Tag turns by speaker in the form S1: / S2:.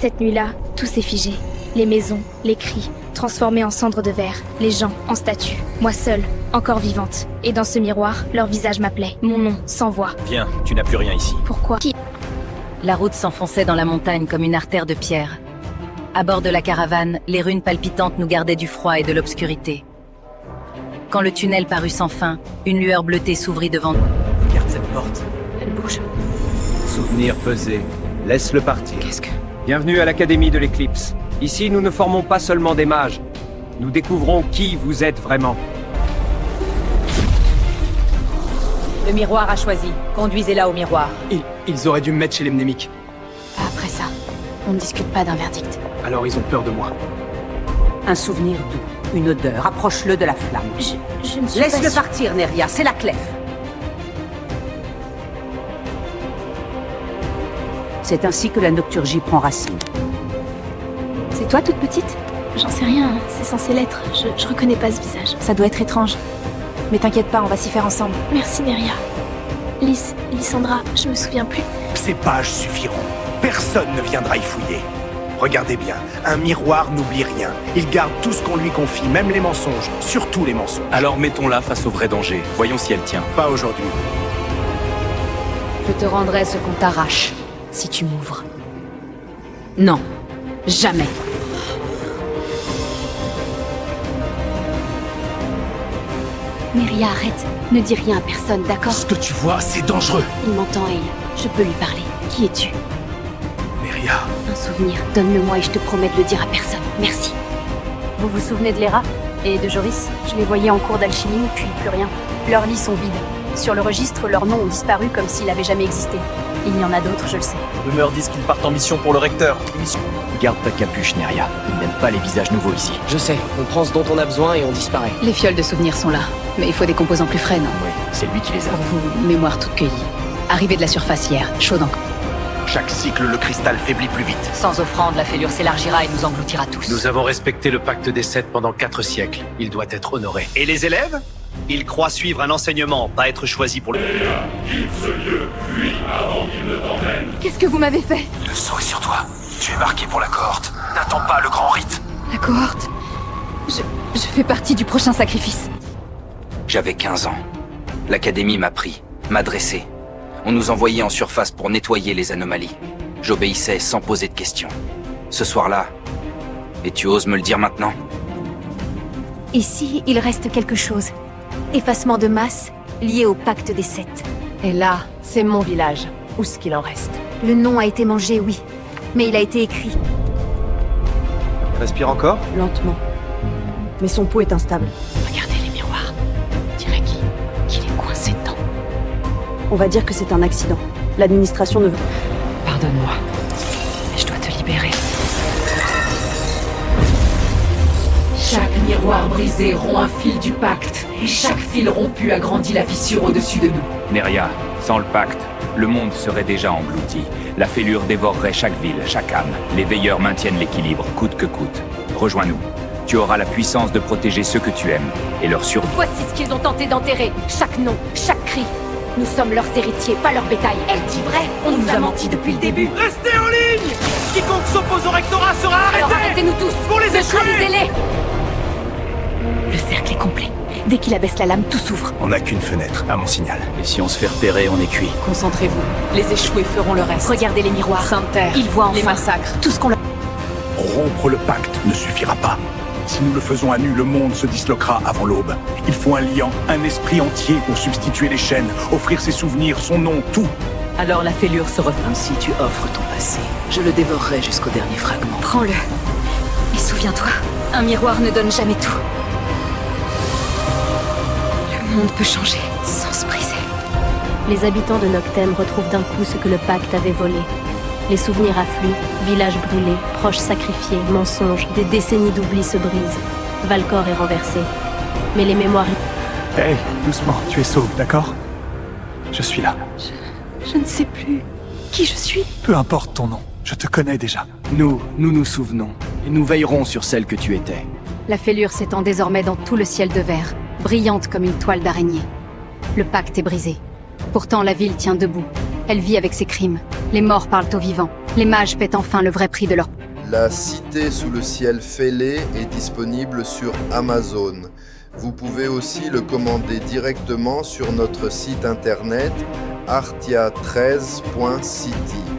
S1: Cette nuit-là, tout s'est figé. Les maisons, les cris, transformés en cendres de verre, les gens en statues, moi seule, encore vivante. Et dans ce miroir, leur visage m'appelait, mon nom, sans voix.
S2: Viens, tu n'as plus rien ici.
S1: Pourquoi?
S3: La route s'enfonçait dans la montagne comme une artère de pierre. À bord de la caravane, les runes palpitantes nous gardaient du froid et de l'obscurité. Quand le tunnel parut sans fin, une lueur bleutée s'ouvrit devant nous.
S2: Regarde cette porte.
S1: Elle bouge.
S4: Souvenir pesé. Laisse-le partir.
S1: Qu'est-ce que...
S4: Bienvenue à l'Académie de l'Éclipse. Ici, nous ne formons pas seulement des mages. Nous découvrons qui vous êtes vraiment.
S3: Le miroir a choisi. Conduisez-la au miroir.
S5: Ils auraient dû me mettre chez les mnémiques.
S1: Après ça, on ne discute pas d'un verdict.
S5: Alors ils ont peur de moi.
S6: Un souvenir doux, une odeur. Approche-le de la flamme.
S1: Je ne suis
S6: Laisse-le
S1: pas sûre.
S6: partir, Neria, c'est la clef. C'est ainsi que la nocturgie prend racine.
S1: C'est toi toute petite? J'en sais rien, c'est censé l'être. Je reconnais pas ce visage. Ça doit être étrange. Mais t'inquiète pas, on va s'y faire ensemble. Merci Neria. Lysandra, je me souviens plus.
S7: Ces pages suffiront. Personne ne viendra y fouiller. Regardez bien, un miroir n'oublie rien. Il garde tout ce qu'on lui confie, même les mensonges, surtout les mensonges.
S2: Alors mettons-la face au vrai danger. Voyons si elle tient.
S7: Pas aujourd'hui.
S3: Je te rendrai ce qu'on t'arrache, si tu m'ouvres. Non, jamais.
S8: Neria, arrête. Ne dis rien à personne, d'accord?
S7: Ce que tu vois, c'est dangereux.
S8: Il m'entend, Hale. Je peux lui parler. Qui es-tu?
S7: Neria,
S8: Un souvenir. Donne-le-moi et je te promets de le dire à personne. Merci.
S3: Vous vous souvenez de Léra et de Joris? Je les voyais en cours d'alchimie, puis plus rien. Leurs lits sont vides. Sur le registre, leurs noms ont disparu comme s'ils n'avaient jamais existé. Il y en a d'autres, je le sais.
S2: Rumeurs disent qu'ils partent en mission pour le recteur.
S9: Garde ta capuche, Neria. Ils n'aiment pas les visages nouveaux ici.
S5: Je sais, on prend ce dont on a besoin et on disparaît.
S3: Les fioles de souvenirs sont là, mais il faut des composants plus frais, non?
S9: Ouais, c'est lui qui les a.
S3: Pour vous, mémoire toute cueillie. Arrivé de la surface hier, chaude encore.
S7: chaque cycle, le cristal faiblit plus vite.
S3: Sans offrande, la fêlure s'élargira et nous engloutira tous.
S10: Nous avons respecté le pacte des 7 pendant 4 siècles. Il doit être honoré.
S11: Et les élèves? Ils croient suivre un enseignement, pas être choisis pour le...
S12: Quitte ce lieu, fuis avant qu'il ne t'emmène.
S8: Qu'est-ce que vous m'avez fait?
S7: Le sang est sur toi. Tu es marqué pour la cohorte. N'attends pas le grand rite.
S8: La cohorte? Je fais partie du prochain sacrifice.
S9: J'avais 15 ans. L'académie m'a pris, m'a dressé. On nous envoyait en surface pour nettoyer les anomalies. J'obéissais sans poser de questions. Ce soir-là... Et tu oses me le dire maintenant?
S8: Ici, il reste quelque chose. Effacement de masse lié au pacte des 7.
S13: Et là, c'est mon village. Où ce qu'il en reste?
S8: Le nom a été mangé, oui. Mais il a été écrit.
S4: Respire encore?
S13: Lentement. Mais son pouls est instable.
S8: Regardez les miroirs. On dirait qu'il est coincé dedans.
S13: On va dire que c'est un accident. L'administration ne veut...
S8: Pardonne-moi. Mais je dois te libérer.
S14: Chaque miroir brisé rompt un fil du pacte, et chaque fil rompu agrandit la fissure au-dessus de nous.
S15: Neria, sans le pacte, le monde serait déjà englouti. La fêlure dévorerait chaque ville, chaque âme. Les veilleurs maintiennent l'équilibre, coûte que coûte. Rejoins-nous. Tu auras la puissance de protéger ceux que tu aimes, et leur survie.
S8: Voici ce qu'ils ont tenté d'enterrer. Chaque nom, chaque cri. Nous sommes leurs héritiers, pas leur bétail. Elle dit vrai, on nous a menti depuis le début.
S11: Restez en ligne! Quiconque s'oppose au rectorat sera arrêté!
S8: Alors arrêtez-nous tous!
S11: Pour les échouer!
S8: Neutralisez-les! Le cercle est complet. Dès qu'il abaisse la lame, tout s'ouvre.
S7: On n'a qu'une fenêtre, à mon signal.
S2: Et si on se fait repérer, on est cuit.
S13: Concentrez-vous. Les échoués feront le reste.
S8: Regardez les miroirs.
S13: Sainte Terre.
S8: Ils voient enfin
S13: les massacres.
S8: tout ce qu'on leur...
S7: Rompre le pacte ne suffira pas. Si nous le faisons à nu, le monde se disloquera avant l'aube. Il faut un liant, un esprit entier pour substituer les chaînes, offrir ses souvenirs, son nom, tout.
S13: Alors la fêlure se refait.
S14: Si tu offres ton passé, je le dévorerai jusqu'au dernier fragment.
S8: Prends-le. Et souviens-toi, un miroir ne donne jamais tout. Le monde peut changer sans se briser.
S1: Les habitants de Noctem retrouvent d'un coup ce que le pacte avait volé. Les souvenirs affluent, villages brûlés, proches sacrifiés, mensonges, des décennies d'oubli se brisent. Valcor est renversé. Mais les mémoires...
S7: Hey, doucement, tu es sauve, d'accord? Je suis là.
S8: Je ne sais plus qui je suis.
S7: Peu importe ton nom, je te connais déjà.
S5: Nous nous souvenons. Et nous veillerons sur celle que tu étais.
S3: La fêlure s'étend désormais dans tout le ciel de verre, brillante comme une toile d'araignée. Le pacte est brisé. Pourtant, la ville tient debout. Elle vit avec ses crimes. Les morts parlent aux vivants.
S8: Les mages paient enfin le vrai prix de leur...
S16: La Cité sous le ciel fêlé est disponible sur Amazon. Vous pouvez aussi le commander directement sur notre site internet artia13.city.